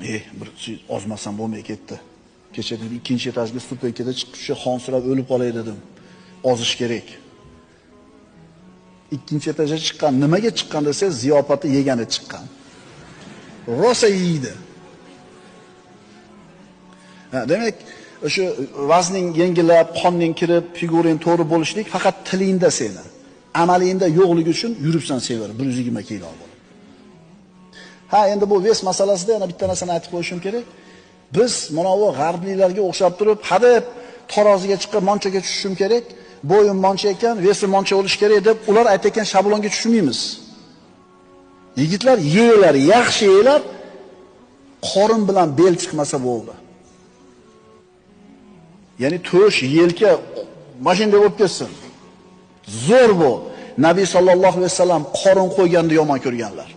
Bir ozmasam bo'lmay ketdi. Kecha dedim ikkinchi etajga stupenkada chiqishga xonsirab o'lib qolay dedim. Ozish kerak. Ikkinchi etajga chiqqan, nimaga chiqqan desangiz, ziyofatni yegani chiqqan. Rosa yeydi. Demak, o'sha vazning yengillab, qonning kirib, figuring to'g'ri bo'lishlik faqat tilingda seni. Amalingda yo'qligi uchun yuribsan sevara 120 kilo bo'lib. Endi bu ves masalasida yana bitta narsani aytib qo'yishim kerak. Biz mana bu g'arblilarga o'xshab turib, hadeb taroziga chiqib monchaga tushishim kerak, bo'yim moncha ekan, vesim moncha bo'lish kerak deb ular aytayotgan shablonga tushmaymiz. Yigitlar yeylar, yaxshi yeylar, qorin bilan bel chiqmasa bo'ldi. Ya'ni to'sh, yelka mashinada bo'lib ketsin. Zo'r bu. Nabiy sallallohu alayhi vasallam qorin qo'yganni yomon ko'rganlar.